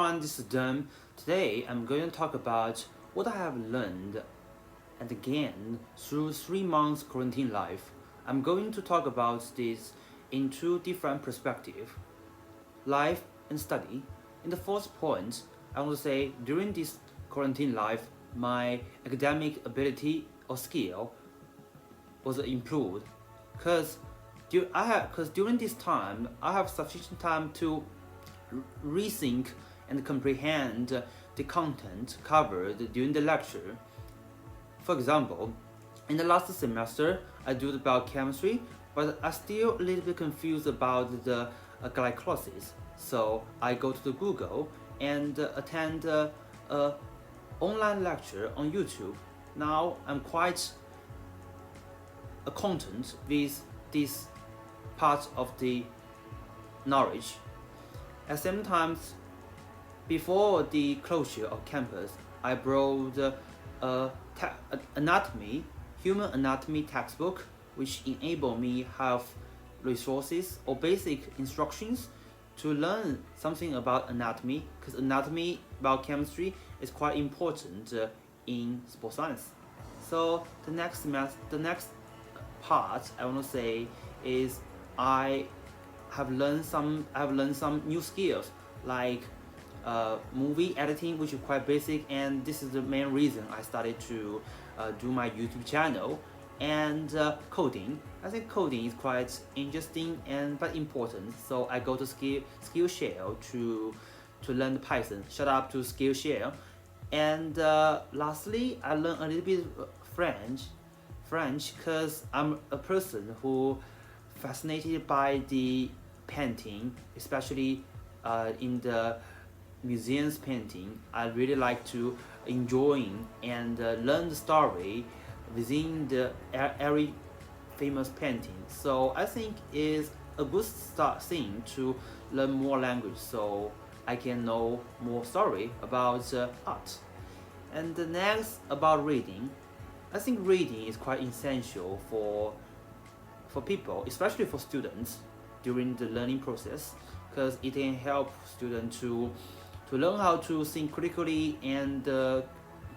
everyone, this is Dan. Today I'm going to talk about what I have learned and again through 3 months quarantine life. I'm going to talk about this in two different perspectives, life and study. In the first point, I want to say during this quarantine life, my academic ability or skill was improved because during this time I have sufficient time to rethink and comprehend the content covered during the lecture. For example, in the last semester, I do about chemistry, but I'm still a little bit confused about the glycolysis. So I go to the Google and attend a online lecture on YouTube. Now I'm quite acquainted with this part of the knowledge. At the same time, before the closure of campus, I brought anatomy, human anatomy textbook, which enable me have resources or basic instructions to learn something about anatomy, because anatomy, biochemistry is quite important in sports science. So the next part I want to say is I have learned some new skills like movie editing, which is quite basic, and this is the main reason I started to do my YouTube channel. And coding, I think coding is quite interesting and but important, so I go to Skillshare to learn Python. Shout out to Skillshare. And lastly, I learned a little bit French because I'm a person who fascinated by the painting, especially in the museums painting. I really like to enjoying and learn the story within the every famous painting. So I think is a good thing to learn more language, so I can know more story about art. And the next about reading, I think reading is quite essential for people, especially for students during the learning process, because it can help students to learn how to think critically and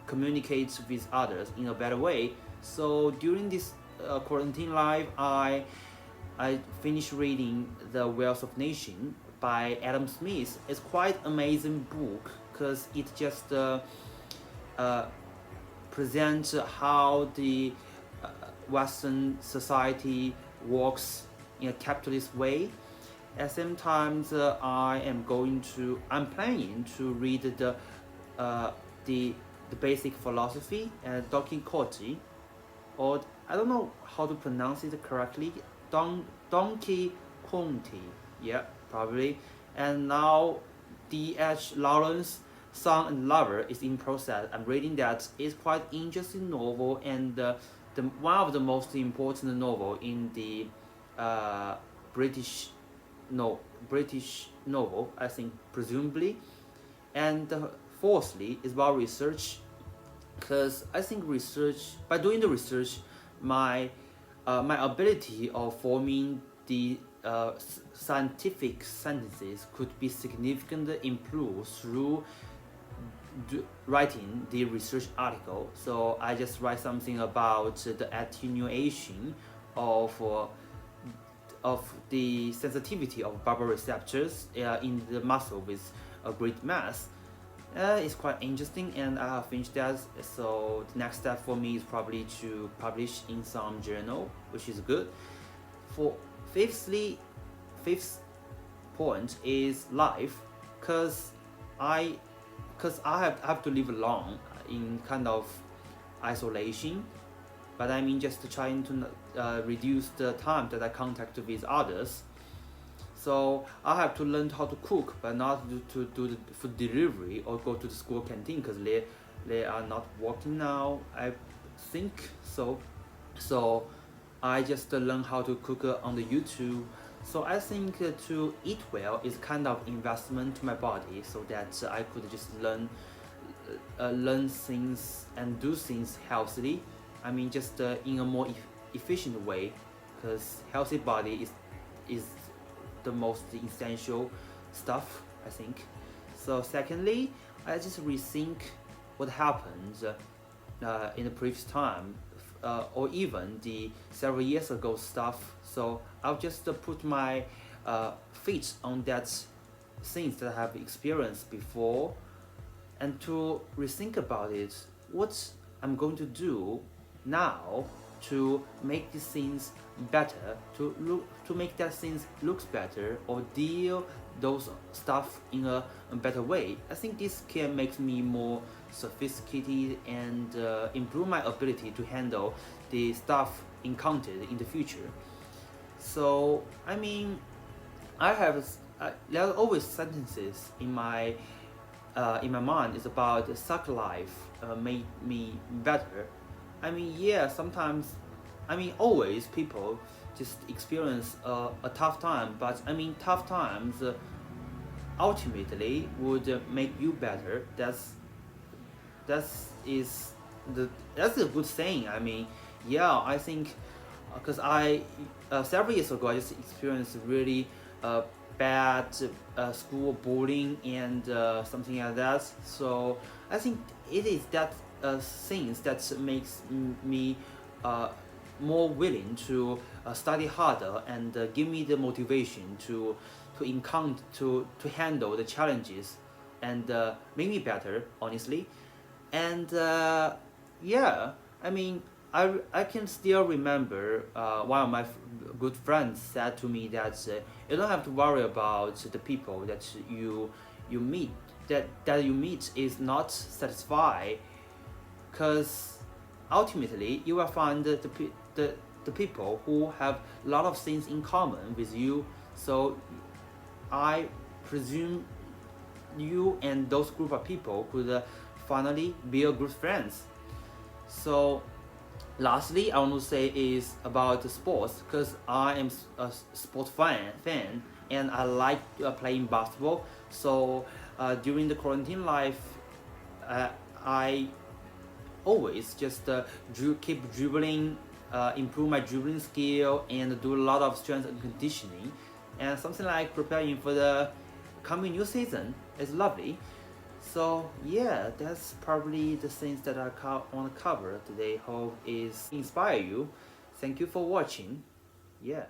communicate with others in a better way. So during this quarantine life, I finished reading The Wealth of Nation by Adam Smith. It's quite amazing book because it just presents how the Western society works in a capitalist way. At the same time, I'm planning to read the basic philosophy and Don Quixote, or I don't know how to pronounce it correctly, Don Quixote, yeah, probably. And now D.H. Lawrence, Son and Lover is in process. I'm reading that. It's quite interesting novel and one of the most important novel in the British novel, I think, presumably. And fourthly is about research, because I think by doing the research, my ability of forming the scientific sentences could be significantly improved through writing the research article. So I just write something about the attenuation of the sensitivity of baroreceptors in the muscle with a great mass. It's quite interesting, and I have finished that. So the next step for me is probably to publish in some journal, which is good. For fifth point is life, because I have to live alone in kind of isolation, but I mean just trying to reduce the time that I contact with others. So I have to learn how to cook, but not to do the food delivery or go to the school canteen, because they are not working now, I think so. So I just learn how to cook on the YouTube. So I think to eat well is kind of investment to my body, so that I could just learn things and do things healthily. I mean, just in a more efficient way, because healthy body is the most essential stuff, I think. So secondly, I just rethink what happened in the previous time, or even the several years ago stuff. So I'll just put my feet on that things that I have experienced before, and to rethink about it, what I'm going to do now to make these things better, to make that things looks better, or deal those stuff in a better way. I think this can make me more sophisticated and improve my ability to handle the stuff encountered in the future. So I mean, I have there are always sentences in my mind is about suck life made me better. I mean, yeah, sometimes, I mean, always people just experience a tough time, but I mean, tough times ultimately would make you better. That's is that's a good saying. I mean, yeah, I think because I several years ago I just experienced really bad school bullying and something like that. So I think it is that things that makes me more willing to study harder and give me the motivation to encounter to handle the challenges and make me better, honestly. And yeah, I mean, I can still remember one of my good friends said to me that you don't have to worry about the people that you meet, that you meet is not satisfied, because ultimately you will find the people who have a lot of things in common with you. So I presume you and those group of people could finally be a good friends. So lastly, I want to say is about sports, because I am a sport fan and I like playing basketball. So during the quarantine life, I always just keep dribbling, improve my dribbling skill, and do a lot of strength and conditioning, and something like preparing for the coming new season is lovely. So yeah, that's probably the things that I want to cover today. Hope is inspire you. Thank you for watching. Yeah.